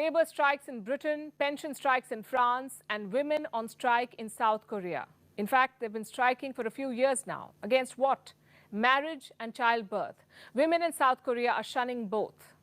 Labour strikes in Britain, pension strikes in France, and women on strike in South Korea. In fact, they've been striking for a few years now. Against what? Marriage and childbirth. Women in South Korea are shunning both.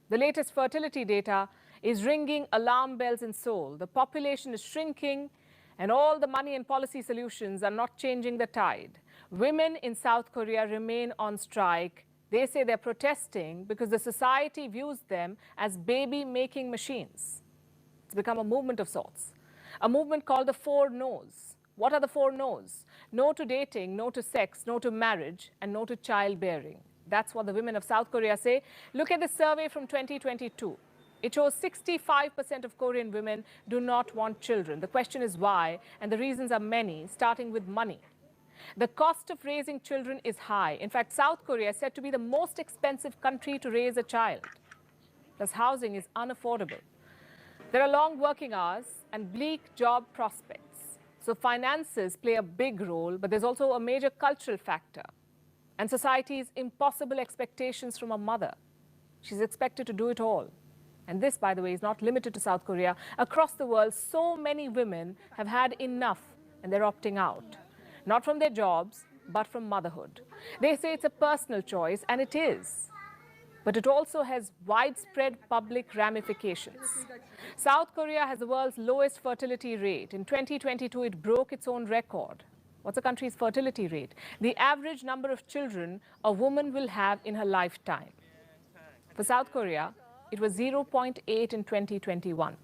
The latest fertility data is ringing alarm bells in Seoul. The population is shrinking, and all the money and policy solutions are not changing the tide. Women in South Korea remain on strike. They say they're protesting because the society views them as baby-making machines. It's become a movement of sorts, a movement called the 4 No's. What are the 4 No's? No to dating, no to sex, no to marriage, and no to childbearing. That's what the women of South Korea say. Look at the survey from 2022. It shows 65% of Korean women do not want children. The question is why, and the reasons are many, starting with money. The cost of raising children is high. In fact, South Korea is said to be the most expensive country to raise a child. Plus, housing is unaffordable. There are long working hours and bleak job prospects. So finances play a big role, but there's also a major cultural factor. And society's impossible expectations from a mother. She's expected to do it all. And this, by the way, is not limited to South Korea. Across the world, so many women have had enough and they're opting out. Not from their jobs, but from motherhood. They say it's a personal choice, and it is. But it also has widespread public ramifications. South Korea has the world's lowest fertility rate. In 2022, it broke its own record. What's the country's fertility rate? The average number of children a woman will have in her lifetime. For South Korea, it was 0.8 in 2021.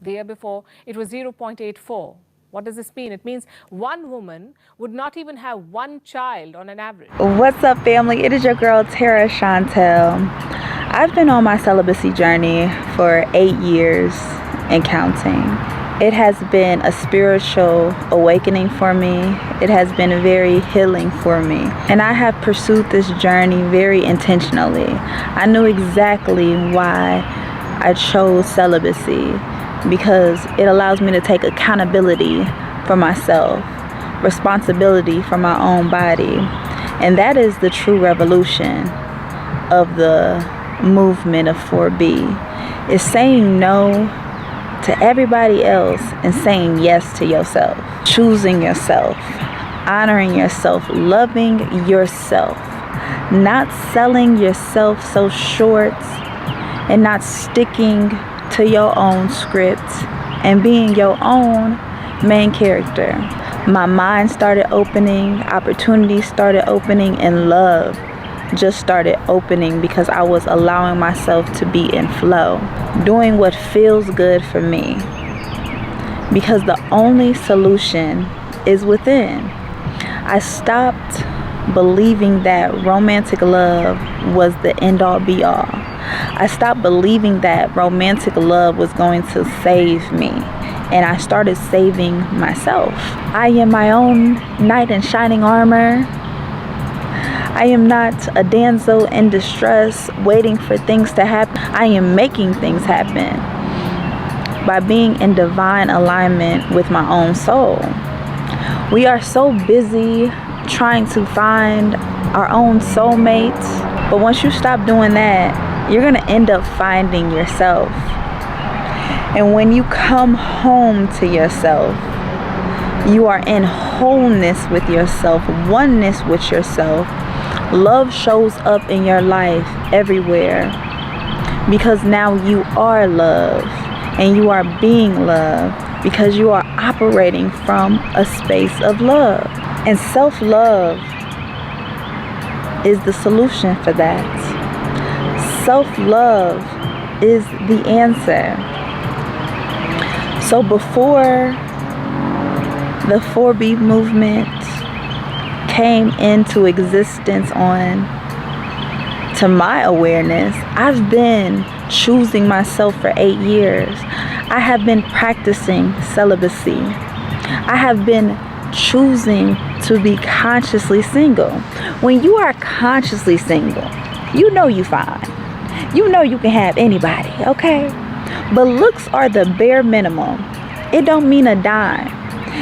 The year before, it was 0.84. What does this mean? It means one woman would not even have one child on an average. What's up, family? It is your girl, TeraChantelle. I've been on my celibacy journey for 8 years and counting. It has been a spiritual awakening for me. It has been very healing for me. And I have pursued this journey very intentionally. I knew exactly why I chose celibacy, because it allows me to take accountability for myself, responsibility for my own body. And that is the true revolution of the movement of 4B, is saying no to everybody else and saying yes to yourself, choosing yourself, honoring yourself, loving yourself, not selling yourself so short and not sticking to your own script and being your own main character. My mind started opening, opportunities started opening, and love just started opening because I was allowing myself to be in flow, doing what feels good for me, because the only solution is within. I stopped believing that romantic love was the end-all be-all. I stopped believing that romantic love was going to save me, and I started saving myself. I am my own knight in shining armor. I am not a damsel in distress waiting for things to happen. I am making things happen by being in divine alignment with my own soul. We are so busy trying to find our own soulmates, but once you stop doing that, you're gonna end up finding yourself. And when you come home to yourself, you are in wholeness with yourself, oneness with yourself. Love shows up in your life everywhere, because now you are love and you are being love, because you are operating from a space of love. And self-love is the solution for that. Self-love is the answer. So before the 4B movement came into existence to my awareness, I've been choosing myself for 8 years. I have been practicing celibacy. I have been choosing to be consciously single. When you are consciously single, you know you fine. You know you can have anybody, okay? But looks are the bare minimum. It don't mean a dime.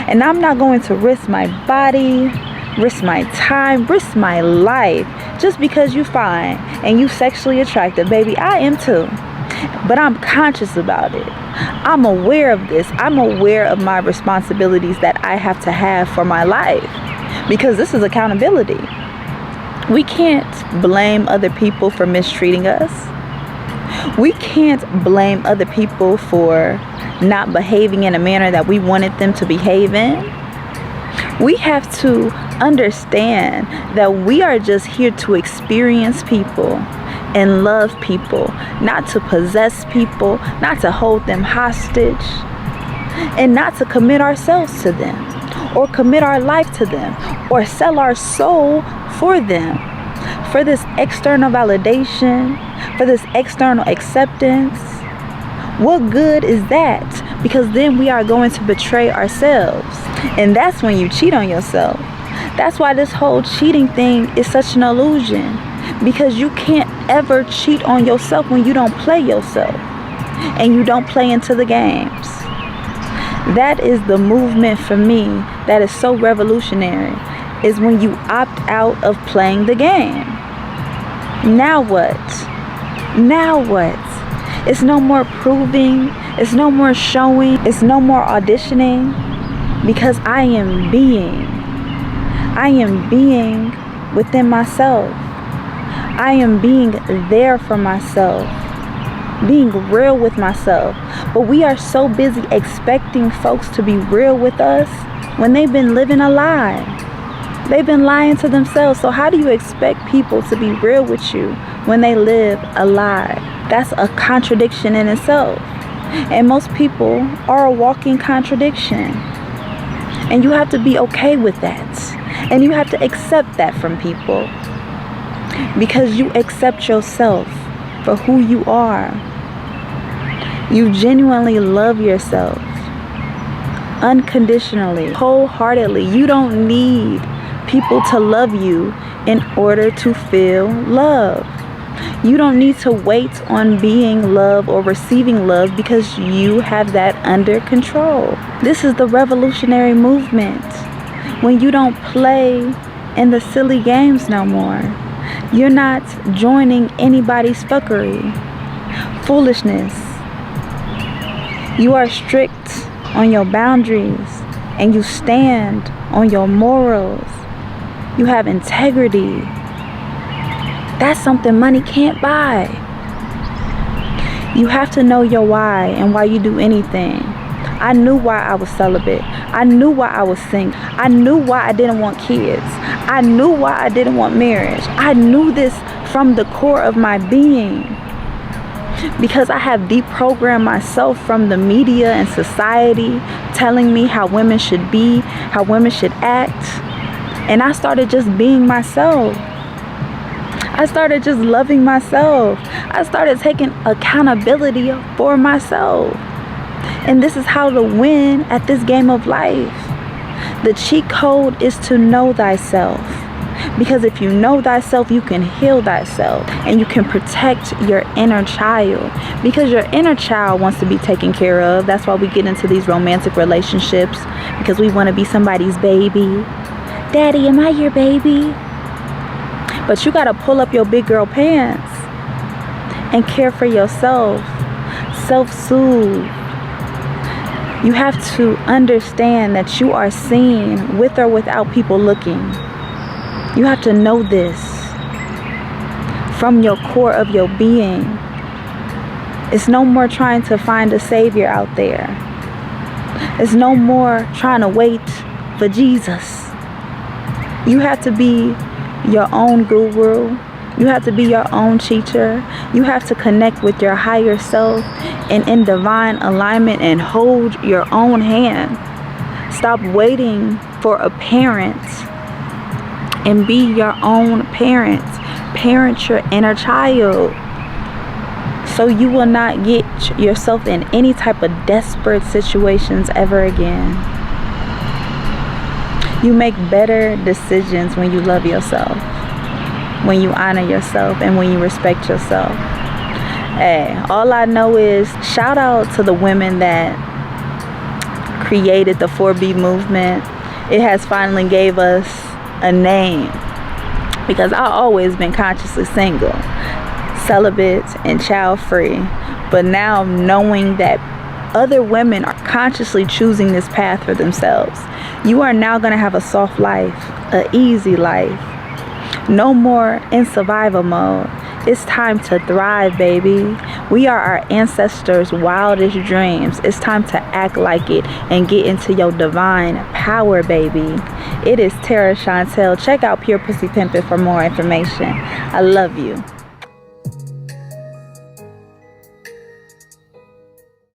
And I'm not going to risk my body, risk my time, risk my life just because you fine and you sexually attractive. Baby, I am too. but I'm conscious about it. I'm aware of this. I'm aware of my responsibilities that I have to have for my life, because this is accountability. We can't blame other people for mistreating us. We can't blame other people for not behaving in a manner that we wanted them to behave in. We have to understand that we are just here to experience people and love people, not to possess people, not to hold them hostage, and not to commit ourselves to them, or commit our life to them, or sell our soul for them, for this external validation, for this external acceptance. What good is that? Because then we are going to betray ourselves, and that's when you cheat on yourself. That's why this whole cheating thing is such an illusion, because you can't ever cheat on yourself when you don't play yourself and you don't play into the games. That is the movement for me that is so revolutionary, is when you opt out of playing the game. Now what? Now what? It's no more proving, it's no more showing, it's no more auditioning, because I am being. I am being within myself. I am being there for myself, being real with myself. But we are so busy expecting folks to be real with us when they've been living a lie. They've been lying to themselves. So how do you expect people to be real with you when they live a lie? That's a contradiction in itself. And most people are a walking contradiction. And you have to be okay with that. And you have to accept that from people, because you accept yourself for who you are. You genuinely love yourself unconditionally, wholeheartedly. You don't need people to love you in order to feel love. You don't need to wait on being loved or receiving love, because you have that under control. This is the revolutionary movement. When you don't play in the silly games no more. You're not joining anybody's fuckery, foolishness. You are strict on your boundaries, and you stand on your morals. You have integrity. That's something money can't buy. You have to know your why and why you do anything. I knew why I was celibate. I knew why I was single. I knew why I didn't want kids. I knew why I didn't want marriage. I knew this from the core of my being, because I have deprogrammed myself from the media and society telling me how women should be, how women should act. And I started just being myself. I started just loving myself. I started taking accountability for myself. And this is how to win at this game of life. The cheat code is to know thyself. Because if you know thyself, you can heal thyself, and you can protect your inner child. Because your inner child wants to be taken care of. That's why we get into these romantic relationships, because we want to be somebody's baby. Daddy, am I your baby? But you got to pull up your big girl pants and care for yourself. Self-soothe. You have to understand that you are seen with or without people looking. You have to know this from your core of your being. It's no more trying to find a savior out there. It's no more trying to wait for Jesus. You have to be your own guru. You have to be your own teacher. You have to connect with your higher self and in divine alignment and hold your own hand. Stop waiting for a parent and be your own parent. Parent your inner child, so you will not get yourself in any type of desperate situations ever again. You make better decisions when you love yourself, when you honor yourself, and when you respect yourself. Hey, all I know is shout out to the women that created the 4B movement. It has finally gave us a name, because I've always been consciously single, celibate, and child free. But now knowing that other women are consciously choosing this path for themselves, you are now going to have a soft life, an easy life. No more in survival mode. It's time to thrive, baby. We are our ancestors' wildest dreams. It's time to act like it and get into your divine power, baby. It is TeraChantelle. Check out Pure Pussy Pimpin' for more information. I love you.